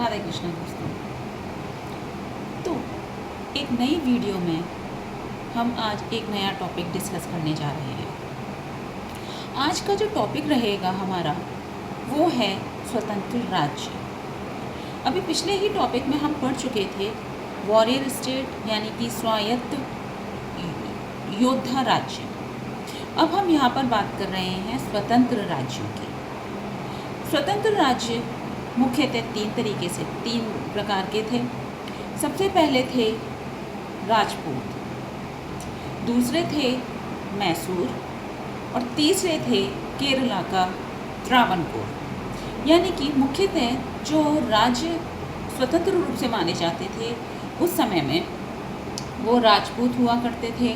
राधे कृष्ण दोस्तों। तो एक नई वीडियो में हम आज एक नया टॉपिक डिस्कस करने जा रहे हैं। आज का जो टॉपिक रहेगा हमारा वो है स्वतंत्र राज्य। अभी पिछले ही टॉपिक में हम पढ़ चुके थे वॉरियर स्टेट यानी कि स्वायत्त योद्धा राज्य। अब हम यहाँ पर बात कर रहे हैं स्वतंत्र राज्यों की। स्वतंत्र राज्य मुख्यतः तीन प्रकार के थे। सबसे पहले थे राजपूत, दूसरे थे मैसूर और तीसरे थे केरला का त्रावणकोर। यानी कि मुख्यतः जो राज्य स्वतंत्र रूप से माने जाते थे उस समय में वो राजपूत हुआ करते थे,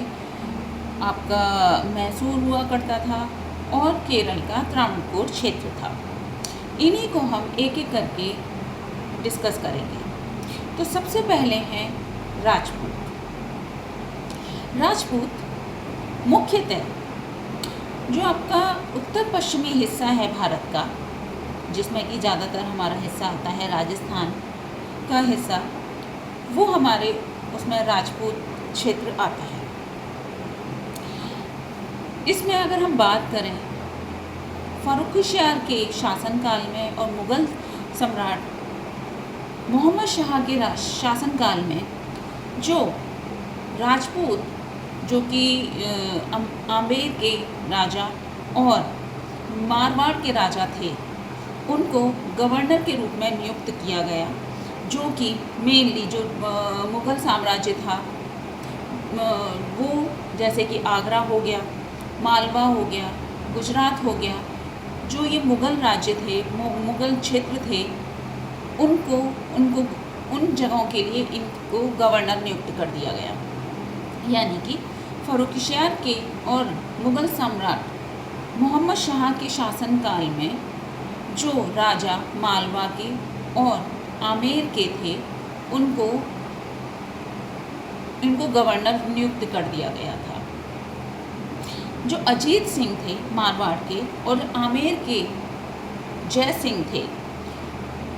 आपका मैसूर हुआ करता था और केरल का त्रावणकोर क्षेत्र था। इन्हीं को हम एक एक करके डिस्कस करेंगे। तो सबसे पहले हैं राजपूत। राजपूत मुख्यतः जो आपका उत्तर पश्चिमी हिस्सा है भारत का, जिसमें कि ज़्यादातर हमारा हिस्सा आता है राजस्थान का हिस्सा, वो हमारे उसमें राजपूत क्षेत्र आता है। इसमें अगर हम बात करें फारुखशाह के शासनकाल में और मुग़ल सम्राट मोहम्मद शाह के शासनकाल में जो राजपूत जो कि आमेर के राजा और मारवाड़ के राजा थे, उनको गवर्नर के रूप में नियुक्त किया गया, जो कि मेनली जो मुग़ल साम्राज्य था वो जैसे कि आगरा हो गया, मालवा हो गया, गुजरात हो गया, जो ये मुग़ल राज्य थे, मुग़ल क्षेत्र थे, उनको उन जगहों के लिए इनको गवर्नर नियुक्त कर दिया गया। यानी कि फारुखशाह के और मुग़ल सम्राट मोहम्मद शाह के शासनकाल में जो राजा मालवा के और आमेर के थे, इनको गवर्नर नियुक्त कर दिया गया था। जो अजीत सिंह थे मारवाड़ के और आमेर के जय सिंह थे,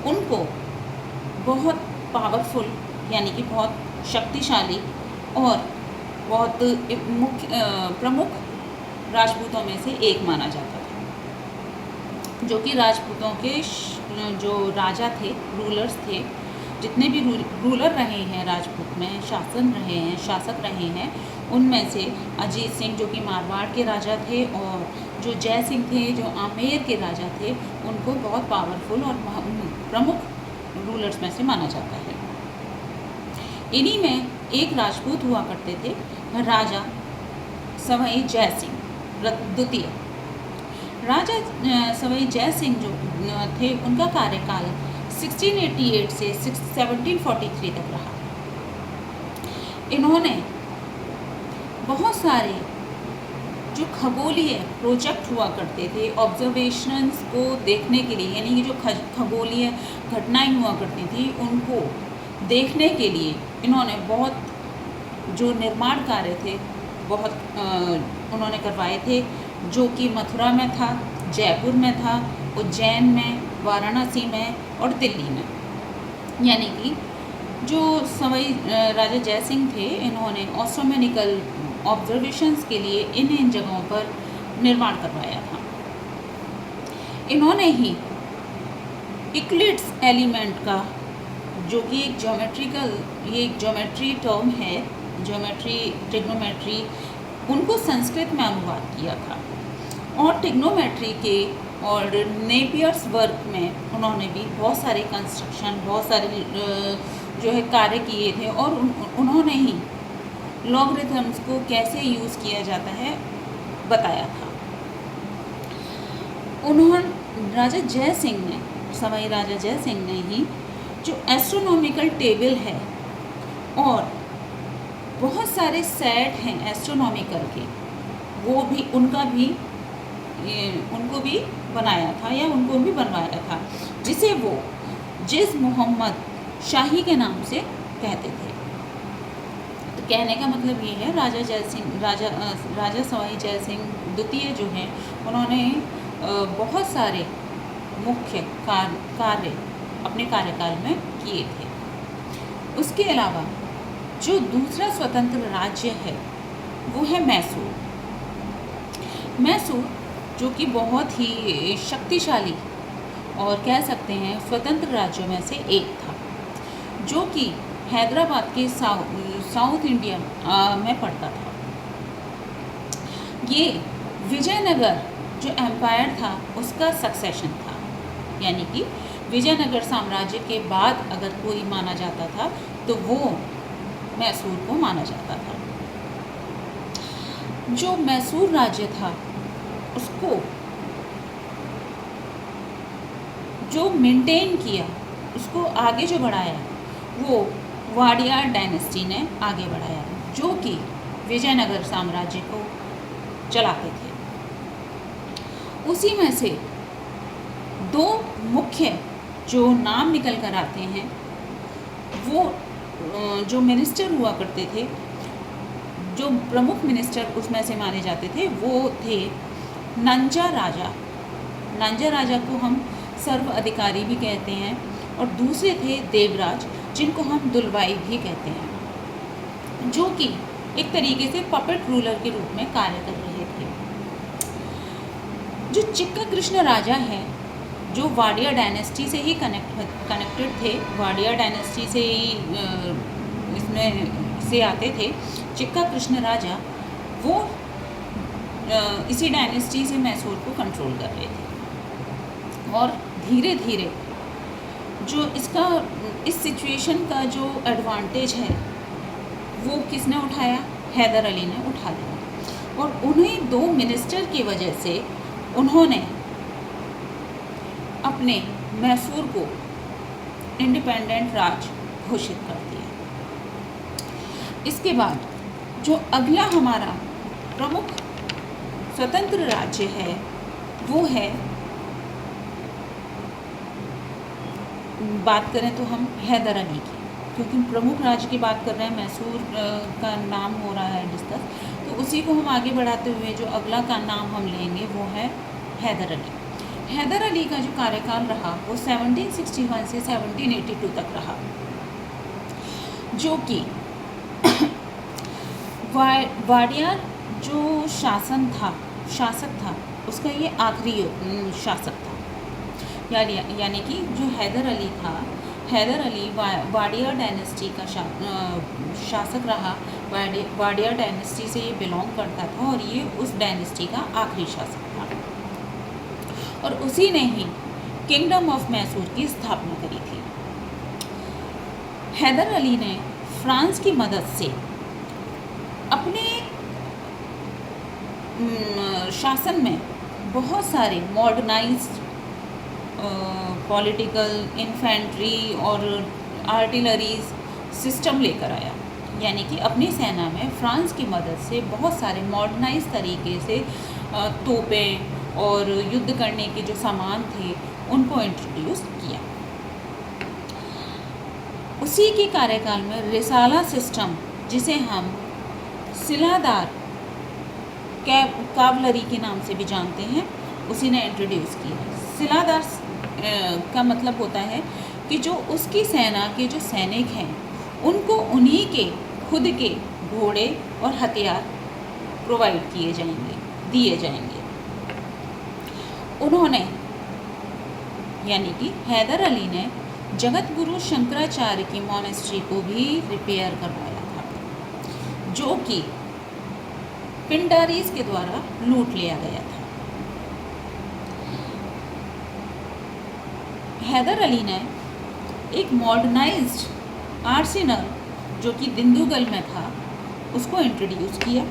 उनको बहुत पावरफुल यानी कि बहुत शक्तिशाली और बहुत प्रमुख राजपूतों में से एक माना जाता था। जो कि राजपूतों के जो राजा थे, रूलर्स थे, जितने भी रूलर रहे हैं राजपूत में, शासक रहे हैं, उनमें से अजीत सिंह जो कि मारवाड़ के राजा थे और जो जय सिंह थे जो आमेर के राजा थे, उनको बहुत पावरफुल और प्रमुख रूलर्स में से माना जाता है। इन्हीं में एक राजपूत हुआ करते थे राजा सवाई जय सिंह द्वितीय। राजा सवाई जय सिंह जो थे, उनका कार्यकाल 1688 से 1743 तक रहा। इन्होंने बहुत सारे जो खगोलीय प्रोजेक्ट हुआ करते थे, ऑब्जर्वेशंस को देखने के लिए, यानी कि जो खगोलीय घटनाएं हुआ करती थी उनको देखने के लिए इन्होंने बहुत जो निर्माण कार्य थे बहुत उन्होंने करवाए थे, जो कि मथुरा में था, जयपुर में था, उज्जैन में, वाराणसी में और दिल्ली में। यानी कि जो सवाई राजा जय सिंह थे, इन्होंने एस्ट्रोनॉमिकल ऑब्जर्वेशंस के लिए इन जगहों पर निर्माण करवाया था। इन्होंने ही इक्लिप्स एलिमेंट का, जो कि एक ज्योमेट्री टर्म है, ज्योमेट्री, ट्रिग्नोमेट्री, उनको संस्कृत में अनुवाद किया था। और ट्रिग्नोमेट्री के और नेपियर्स वर्क में उन्होंने भी बहुत सारे कंस्ट्रक्शन, बहुत सारे जो है कार्य किए थे और उन्होंने ही लॉगरिथम्स को कैसे यूज़ किया जाता है बताया था। राजा जय सिंह ने, सवाई राजा जय सिंह ने ही जो एस्ट्रोनॉमिकल टेबल है और बहुत सारे सेट हैं एस्ट्रोनॉमिकल के, वो भी उनको भी बनाया था या उनको भी बनवाया था, जिसे वो जिस मोहम्मद शाही के नाम से कहते थे। तो कहने का मतलब ये है राजा सवाई जय सिंह द्वितीय जो हैं, उन्होंने बहुत सारे मुख्य कार्य अपने कार्यकाल में किए थे। उसके अलावा जो दूसरा स्वतंत्र राज्य है वो है मैसूर। मैसूर जो कि बहुत ही शक्तिशाली और कह सकते हैं स्वतंत्र राज्यों में से एक था, जो कि हैदराबाद के साउथ इंडिया में पड़ता था। ये विजयनगर जो एम्पायर था उसका सक्सेशन था, यानी कि विजयनगर साम्राज्य के बाद अगर कोई माना जाता था तो वो मैसूर को माना जाता था। जो मैसूर राज्य था उसको जो मेंटेन किया, उसको आगे जो बढ़ाया वो वाडियार डायनेस्टी ने आगे बढ़ाया, जो कि विजयनगर साम्राज्य को चलाते थे। उसी में से दो मुख्य जो नाम निकल कर आते हैं, वो जो मिनिस्टर हुआ करते थे, जो प्रमुख मिनिस्टर उसमें से माने जाते थे, वो थे नंजा राजा। नंजा राजा को हम सर्व अधिकारी भी कहते हैं, और दूसरे थे देवराज, जिनको हम दुलवाई भी कहते हैं, जो कि एक तरीके से पपेट रूलर के रूप में कार्य कर रहे थे। जो चिक्का कृष्ण राजा हैं, जो वाडिया डायनेस्टी से ही कनेक्टेड थे, वाडिया डायनेस्टी से ही इसमें से आते थे। चिक्का कृष्ण राजा वो इसी डायनेस्टी से मैसूर को कंट्रोल कर रहे थे, और धीरे धीरे जो इस सिचुएशन का जो एडवांटेज है वो किसने उठाया? हैदर अली ने उठा लिया, और उन्हीं दो मिनिस्टर की वजह से उन्होंने अपने मैसूर को इंडिपेंडेंट राज्य घोषित कर दिया। इसके बाद जो अगला हमारा प्रमुख स्वतंत्र राज्य है वो है, बात करें तो हम हैदर अली की, क्योंकि प्रमुख राज्य की बात कर रहे हैं, मैसूर का नाम हो रहा है डिस्कस, तो उसी को हम आगे बढ़ाते हुए जो अगला का नाम हम लेंगे वो है हैदर अली। हैदर अली का जो कार्यकाल रहा वो 1761 से 1782 तक रहा, जो कि वाडियार जो शासक था उसका ये आखिरी शासक था। यानी कि जो हैदर अली था, हैदर अली वाडिया डायनेस्टी का शासक रहा। वाडिया डायनेस्टी से ये बिलोंग करता था, और ये उस डायनेस्टी का आखिरी शासक था, और उसी ने ही किंगडम ऑफ मैसूर की स्थापना करी थी। हैदर अली ने फ्रांस की मदद से अपने शासन में बहुत सारे मॉडर्नाइज्ड पॉलिटिकल, इन्फेंट्री और आर्टिलरीज सिस्टम लेकर आया, यानी कि अपनी सेना में फ्रांस की मदद से बहुत सारे मॉडर्नाइज तरीके से तोपें और युद्ध करने के जो सामान थे उनको इंट्रोड्यूस किया। उसी के कार्यकाल में रिसाला सिस्टम, जिसे हम सिलादार कावलरी के नाम से भी जानते हैं, उसी ने इंट्रोड्यूस किया। सिलादार का मतलब होता है कि जो उसकी सेना के जो सैनिक हैं उनको उन्हीं के खुद के घोड़े और हथियार प्रोवाइड दिए जाएंगे। उन्होंने, यानी कि हैदर अली ने जगत गुरु शंकराचार्य की मॉनेस्ट्री को भी रिपेयर करवाया था, जो कि पिंडारीज के द्वारा लूट लिया गया था। हैदर अली ने एक मॉडर्नाइज्ड आर्सेनल जो कि दिंदुगल में था उसको इंट्रोड्यूस किया।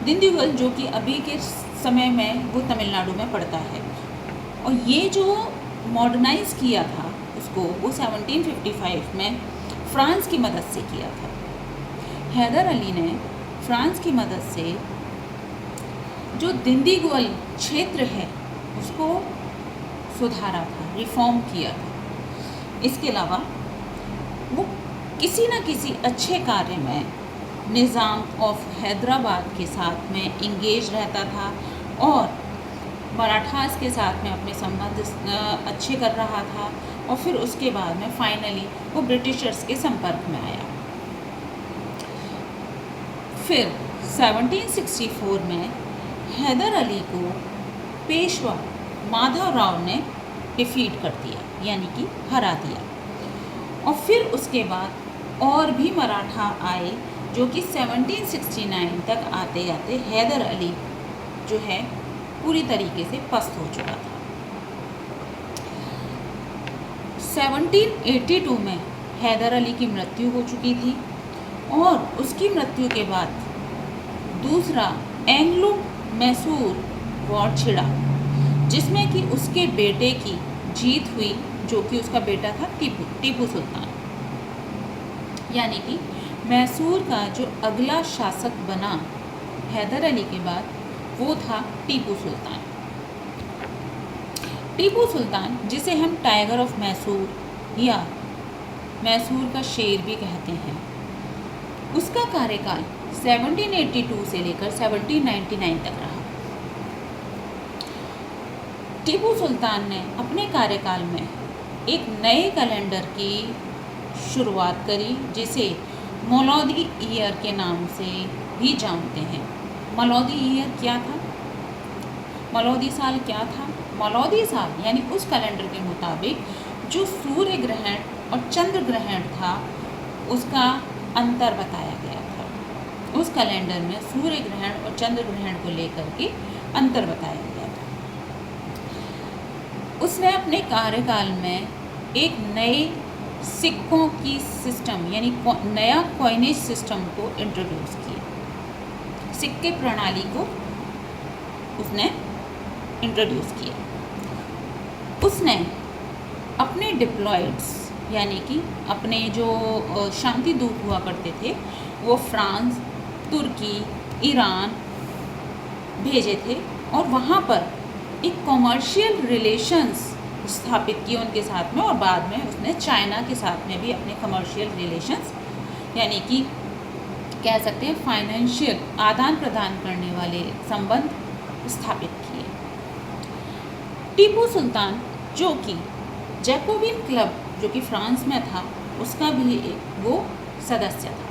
दिंदुगल जो कि अभी के समय में वो तमिलनाडु में पड़ता है, और ये जो मॉडर्नाइज किया था उसको वो 1755 में फ्रांस की मदद से किया था। हैदर अली ने फ्रांस की मदद से जो दिंदीगुल क्षेत्र है उसको सुधारा था, रिफॉर्म किया था। इसके अलावा वो किसी न किसी अच्छे कार्य में निज़ाम ऑफ हैदराबाद के साथ में इंगेज रहता था, और मराठास के साथ में अपने संबंध अच्छे कर रहा था, और फिर उसके बाद में फाइनली वो ब्रिटिशर्स के संपर्क में आया। फिर 1764 में हैदर अली को पेशवा माधव राव ने डिफीट कर दिया, यानी कि हरा दिया। और फिर उसके बाद और भी मराठा आए, जो कि 1769 तक आते आते हैदर अली जो है पूरी तरीके से पस्त हो चुका था। 1782 में हैदर अली की मृत्यु हो चुकी थी और उसकी मृत्यु के बाद दूसरा एंग्लो मैसूर वॉर छिड़ा, जिसमें कि उसके बेटे की जीत हुई, जो कि उसका बेटा था टीपू सुल्तान। यानी कि मैसूर का जो अगला शासक बना हैदर अली के बाद वो था टीपू सुल्तान। टीपू सुल्तान, जिसे हम टाइगर ऑफ मैसूर या मैसूर का शेर भी कहते हैं, उसका कार्यकाल 1782 से लेकर 1799 तक रहा। टीपू सुल्तान ने अपने कार्यकाल में एक नए कैलेंडर की शुरुआत करी, जिसे मौलूदी ईयर के नाम से भी जानते हैं। मौलूदी ईयर क्या था? मौलूदी साल क्या था? मौलूदी साल यानी उस कैलेंडर के मुताबिक जो सूर्य ग्रहण और चंद्र ग्रहण था उसका अंतर बताया गया था। उस कैलेंडर में सूर्य ग्रहण और चंद्र ग्रहण को लेकर के अंतर बताया गया था। उसने अपने कार्यकाल में एक नए सिक्कों की सिस्टम यानी नया कॉइनेज सिस्टम को इंट्रोड्यूस किया। सिक्के प्रणाली को उसने इंट्रोड्यूस किया। उसने अपने डिप्लॉयड्स यानी कि अपने जो शांति दूत हुआ करते थे वो फ्रांस, तुर्की, ईरान भेजे थे और वहाँ पर एक कॉमर्शियल रिलेशंस स्थापित किए उनके साथ में। और बाद में उसने चाइना के साथ में भी अपने कमर्शियल रिलेशंस यानी कि कह सकते हैं फाइनेंशियल आदान प्रदान करने वाले संबंध स्थापित किए। टीपू सुल्तान, जो कि जैकोबिन क्लब जो कि फ्रांस में था उसका भी वो सदस्य था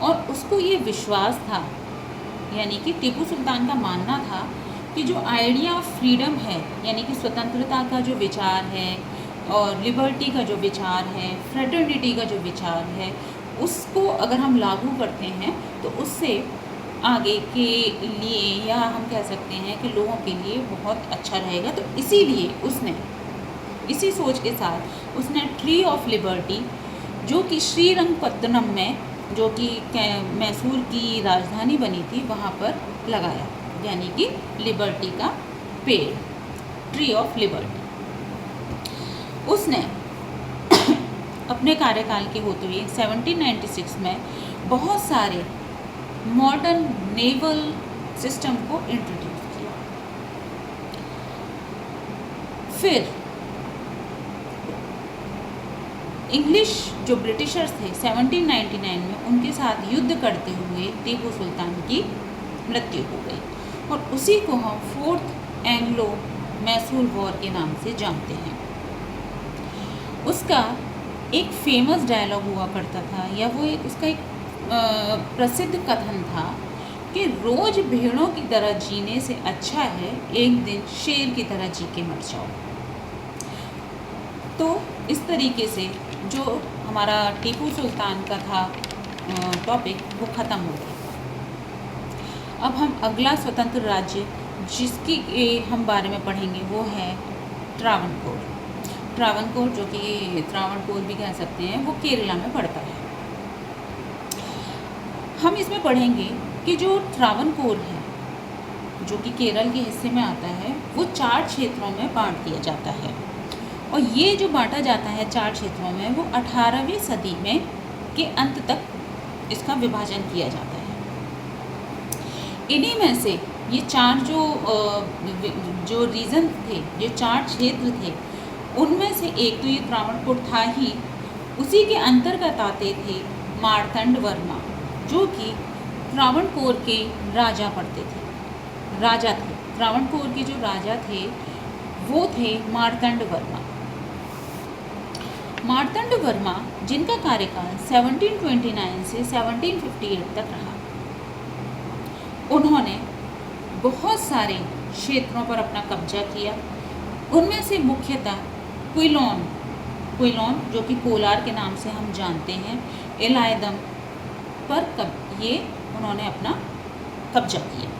और उसको ये विश्वास था, यानी कि टीपू सुल्तान का मानना था कि जो आइडिया ऑफ फ्रीडम है यानी कि स्वतंत्रता का जो विचार है और लिबर्टी का जो विचार है, फ्रेटर्निटी का जो विचार है, उसको अगर हम लागू करते हैं तो उससे आगे के लिए या हम कह सकते हैं कि लोगों के लिए बहुत अच्छा रहेगा। तो इसीलिए उसने इसी सोच के साथ उसने ट्री ऑफ लिबर्टी, जो कि श्रीरंगपत्तनम में, जो कि मैसूर की राजधानी बनी थी, वहाँ पर लगाया, यानी कि लिबर्टी का पेड़, ट्री ऑफ लिबर्टी। उसने अपने कार्यकाल के होते हुए 1796 में बहुत सारे मॉडर्न नेवल सिस्टम को इंट्रोड्यूस किया। फिर इंग्लिश जो ब्रिटिशर्स थे 1799 में उनके साथ युद्ध करते हुए टीपू सुल्तान की मृत्यु हो गई और उसी को हम फोर्थ एंग्लो मैसूर वॉर के नाम से जानते हैं। उसका एक फेमस डायलॉग हुआ करता था, या वो उसका एक प्रसिद्ध कथन था कि रोज़ भेड़ों की तरह जीने से अच्छा है एक दिन शेर की तरह जी के मर जाओ। तो इस तरीके से जो हमारा टीपू सुल्तान का था टॉपिक वो ख़त्म हो गया। अब हम अगला स्वतंत्र राज्य जिसकी हम बारे में पढ़ेंगे वो है ट्रावनकोर। ट्रावनकोर, जो कि त्रावणकोर भी कह सकते हैं, वो केरला में पड़ता है। हम इसमें पढ़ेंगे कि जो ट्रावनकोर है, जो कि केरल के हिस्से में आता है, वो 4 क्षेत्रों में बांट दिया जाता है। और ये जो बांटा जाता है 4 क्षेत्रों में, वो 18वीं सदी में के अंत तक इसका विभाजन किया जाता है। इन्हीं में से ये 4 जो रीजन थे, जो 4 क्षेत्र थे, उनमें से एक तो ये त्रावणकोर था ही। उसी के अंतर्गत आते थे मार्तंड वर्मा, जो कि त्रावणकोर के राजा थे। त्रावणकोर के जो राजा थे वो थे मार्तंड वर्मा। मार्तंड वर्मा जिनका कार्यकाल 1729 से 1758 तक रहा, उन्होंने बहुत सारे क्षेत्रों पर अपना कब्जा किया। उनमें से मुख्यतः क्विलोन जो कि कोलार के नाम से हम जानते हैं, इलायदम पर ये उन्होंने अपना कब्जा किया।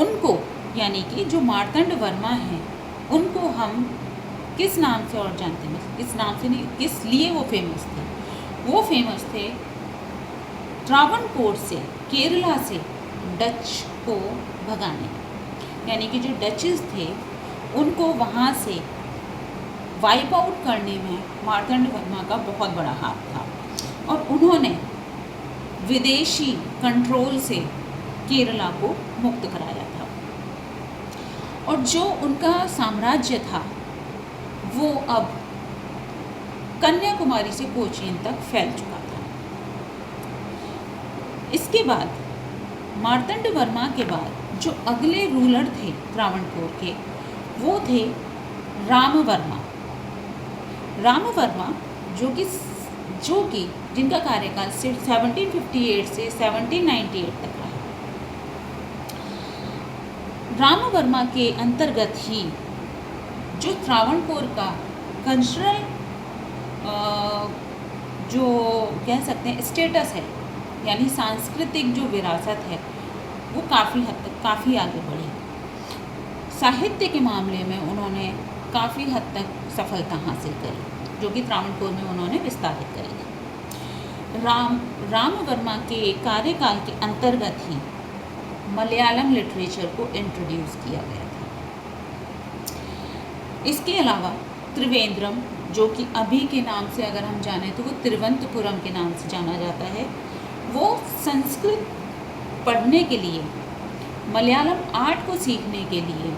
उनको यानी कि जो मार्तंड वर्मा हैं, उनको हम किस नाम से और जानते हैं, किस नाम से नहीं, किस लिए वो फेमस थे? वो फेमस थे त्रावणकोर से, केरला से डच को भगाने, यानी कि जो डचेस थे उनको वहाँ से वाइप आउट करने में मार्तंड वर्मा का बहुत बड़ा हाथ था और उन्होंने विदेशी कंट्रोल से केरला को मुक्त कराया था। और जो उनका साम्राज्य था वो अब कन्याकुमारी से कोचीन तक फैल चुका था। इसके बाद मार्तंड वर्मा के बाद जो अगले रूलर थे त्रावणकोर के, वो थे रामवर्मा। रामवर्मा जो कि जिनका कार्यकाल 1758 से 1798 तक रहा। रामवर्मा के अंतर्गत ही जो त्रावणकोर का कल्चरल जो कह सकते हैं स्टेटस है, यानी सांस्कृतिक जो विरासत है, वो काफ़ी हद तक काफ़ी आगे बढ़ी। साहित्य के मामले में उन्होंने काफ़ी हद तक सफलता हासिल करी, जो कि त्रावणकोर में उन्होंने विस्तारित करी थी। रामवर्मा के कार्यकाल के अंतर्गत ही मलयालम लिटरेचर को इंट्रोड्यूस किया गया था। इसके अलावा त्रिवेंद्रम, जो कि अभी के नाम से अगर हम जानें तो वो तिरुवनंतपुरम के नाम से जाना जाता है, वो संस्कृत पढ़ने के लिए, मलयालम आर्ट को सीखने के लिए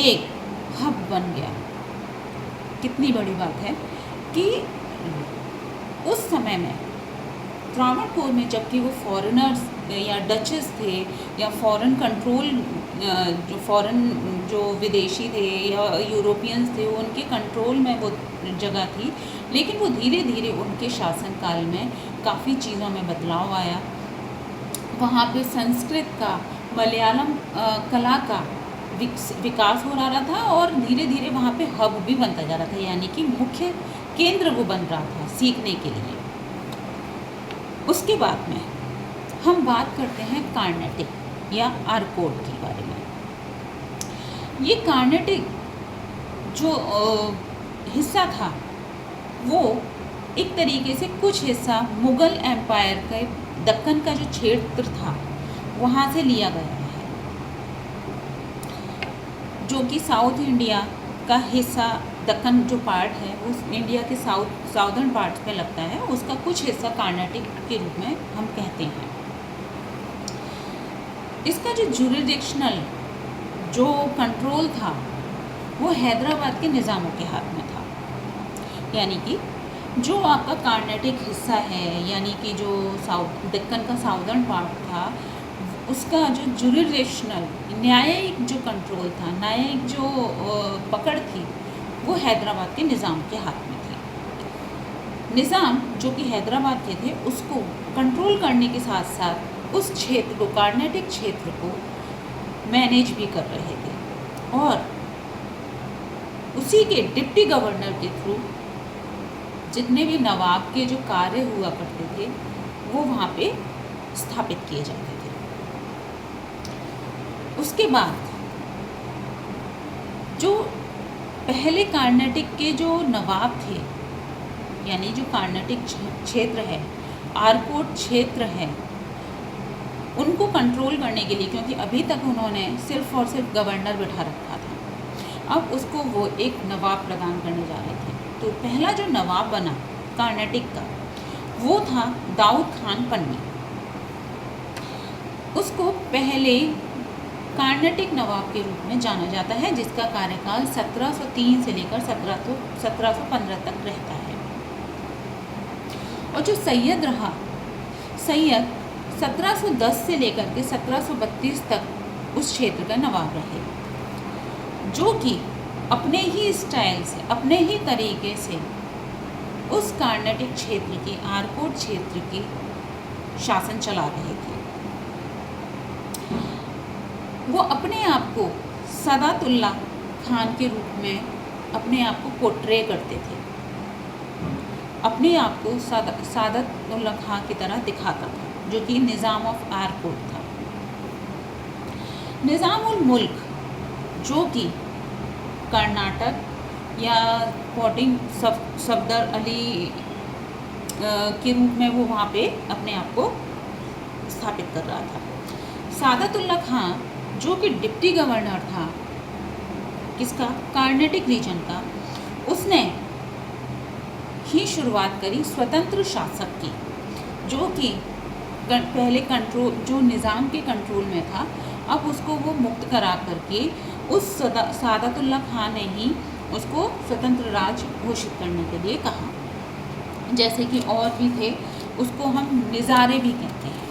एक हब बन गया। कितनी बड़ी बात है कि उस समय में त्रावणकोर में जबकि वो फॉरेनर्स या डचेस थे या फॉरेन कंट्रोल जो विदेशी थे या यूरोपियंस थे, उनके कंट्रोल में वो जगह थी, लेकिन वो धीरे धीरे उनके शासनकाल में काफ़ी चीज़ों में बदलाव आया। वहाँ पे संस्कृत का, मलयालम कला का विकास हो रहा था और धीरे धीरे वहाँ पे हब भी बनता जा रहा था, यानी कि मुख्य केंद्र वो बन रहा था सीखने के लिए। उसके बाद में हम बात करते हैं कार्नेटिक या आर्कोट के बारे में। ये कार्नेटिक जो हिस्सा था वो एक तरीके से कुछ हिस्सा मुग़ल एम्पायर के दक्कन का जो क्षेत्र था वहाँ से लिया गया है, जो कि साउथ इंडिया का हिस्सा, दक्कन जो पार्ट है वो इंडिया के साउदर्न पार्ट में लगता है, उसका कुछ हिस्सा कार्नेटिक के रूप में हम कहते हैं। इसका जो जुरिडिक्शनल जो कंट्रोल था वो हैदराबाद के निज़ामों के हाथ में था, यानी कि जो आपका कार्नेटिक हिस्सा है, यानी कि जो दक्कन का साउदर्न पार्ट था, उसका जो जुरिडिक्शनल न्यायिक जो कंट्रोल था, न्यायिक जो पकड़ थी, वो हैदराबाद के निज़ाम के हाथ में थी। निज़ाम जो कि हैदराबाद के थे उसको कंट्रोल करने के साथ साथ उस क्षेत्र को, कार्नेटिक क्षेत्र को मैनेज भी कर रहे थे और उसी के डिप्टी गवर्नर के थ्रू जितने भी नवाब के जो कार्य हुआ करते थे वो वहाँ पे स्थापित किए जाते थे। उसके बाद जो पहले कार्नेटिक के जो नवाब थे, यानी जो कार्नेटिक क्षेत्र है, आर्कोट क्षेत्र है, उनको कंट्रोल करने के लिए, क्योंकि अभी तक उन्होंने सिर्फ और सिर्फ गवर्नर बिठा रखा था, अब उसको वो एक नवाब प्रदान करने जा रहे थे। तो पहला जो नवाब बना कार्नेटिक का वो था दाऊद खान पन्नी। उसको पहले कार्नेटिक नवाब के रूप में जाना जाता है, जिसका कार्यकाल 1703 से लेकर 1715 तक रहता है। और जो सैयद रहा, सैयद 1710 से लेकर के 1732 तक उस क्षेत्र का नवाब रहे, जो कि अपने ही स्टाइल से, अपने ही तरीके से उस कार्नेटिक क्षेत्र की, आरकोट क्षेत्र की शासन चला रहे थे। वो अपने आप को सादतुल्लाह खान के रूप में अपने आप को पोर्ट्रे करते थे, अपने आप को सादतुल्लाह खान की तरह दिखाता था, जो कि निज़ाम ऑफ आरकोट था। निज़ाम उल मुल्क, जो कि कर्नाटक या पोर्टिंग सफदर अली के रूप में वो वहाँ पे अपने आप को स्थापित कर रहा था। सादतुल्लाह खान, जो कि डिप्टी गवर्नर था किसका, कार्नेटिक रीजन का, उसने ही शुरुआत करी स्वतंत्र शासक की, जो कि पहले कंट्रोल, जो निज़ाम के कंट्रोल में था, अब उसको वो मुक्त करा करके उस सादतुल्लाह खान ने ही उसको स्वतंत्र राज्य घोषित करने के लिए कहा। जैसे कि और भी थे, उसको हम निज़ारे भी कहते हैं।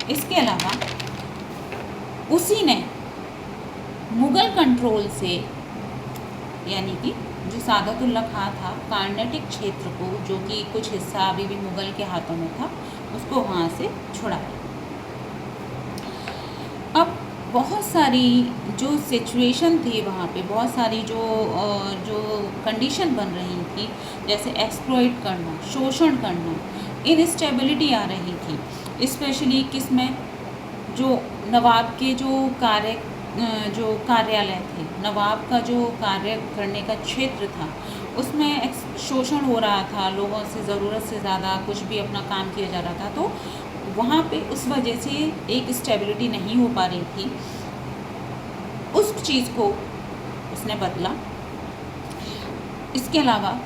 इसके अलावा उसी ने मुग़ल कंट्रोल से, यानी कि जो सादतुल्लाह खान था, कार्नेटिक क्षेत्र को, जो कि कुछ हिस्सा अभी भी मुग़ल के हाथों में था, उसको वहाँ से छुड़ाया। अब बहुत सारी जो सिचुएशन थी वहाँ पे, बहुत सारी जो कंडीशन बन रही थी, जैसे एक्सप्लॉइट करना, शोषण करना, इनस्टेबिलिटी आ रही थी, स्पेशली किसमें, जो नवाब के जो कार्यालय थे, नवाब का जो कार्य करने का क्षेत्र था, उसमें शोषण हो रहा था, लोगों से ज़रूरत से ज़्यादा कुछ भी अपना काम किया जा रहा था, तो वहाँ पे उस वजह से एक स्टेबिलिटी नहीं हो पा रही थी। उस चीज़ को उसने बदला। इसके अलावा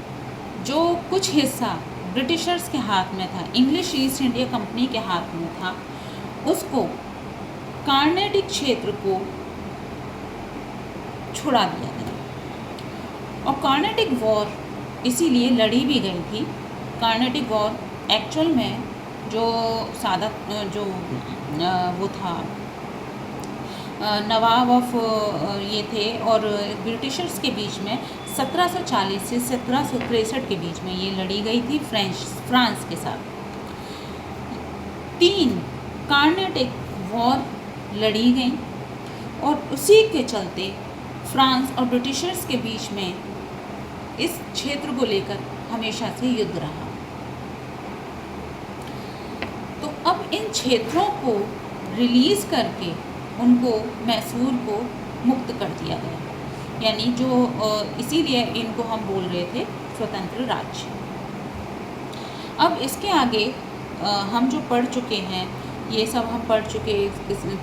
जो कुछ हिस्सा ब्रिटिशर्स के हाथ में था, इंग्लिश ईस्ट इंडिया कंपनी के हाथ में था, उसको कार्नेटिक क्षेत्र को छुड़ा दिया गया। और कार्नेटिक वॉर इसीलिए लड़ी भी गई थी। कार्नेटिक वॉर एक्चुअल में जो वो था, नवाब ऑफ ये थे और ब्रिटिशर्स के बीच में 1740 से 1763 के बीच में ये लड़ी गई थी फ्रांस के साथ। 3 कार्नेटिक वॉर लड़ी गई और उसी के चलते फ्रांस और ब्रिटिशर्स के बीच में इस क्षेत्र को लेकर हमेशा से युद्ध रहा। तो अब इन क्षेत्रों को रिलीज़ करके उनको, मैसूर को मुक्त कर दिया गया, यानी जो इसीलिए इनको हम बोल रहे थे स्वतंत्र राज्य। अब इसके आगे हम जो पढ़ चुके हैं, ये सब हम पढ़ चुके,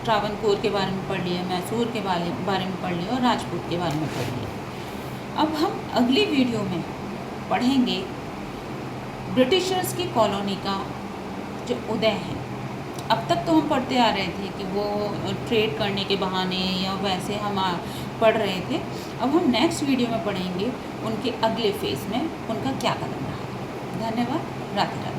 ट्रावनकोर के बारे में पढ़ लिया, मैसूर के बारे में पढ़ लिया और राजपूत के बारे में पढ़ लिया। अब हम अगली वीडियो में पढ़ेंगे ब्रिटिशर्स की कॉलोनी का जो उदय है। अब तक तो हम पढ़ते आ रहे थे कि वो ट्रेड करने के बहाने या वैसे हम पढ़ रहे थे। अब हम नेक्स्ट वीडियो में पढ़ेंगे उनके अगले फेज़ में उनका क्या कदम रहा। धन्यवाद। राधे राधे।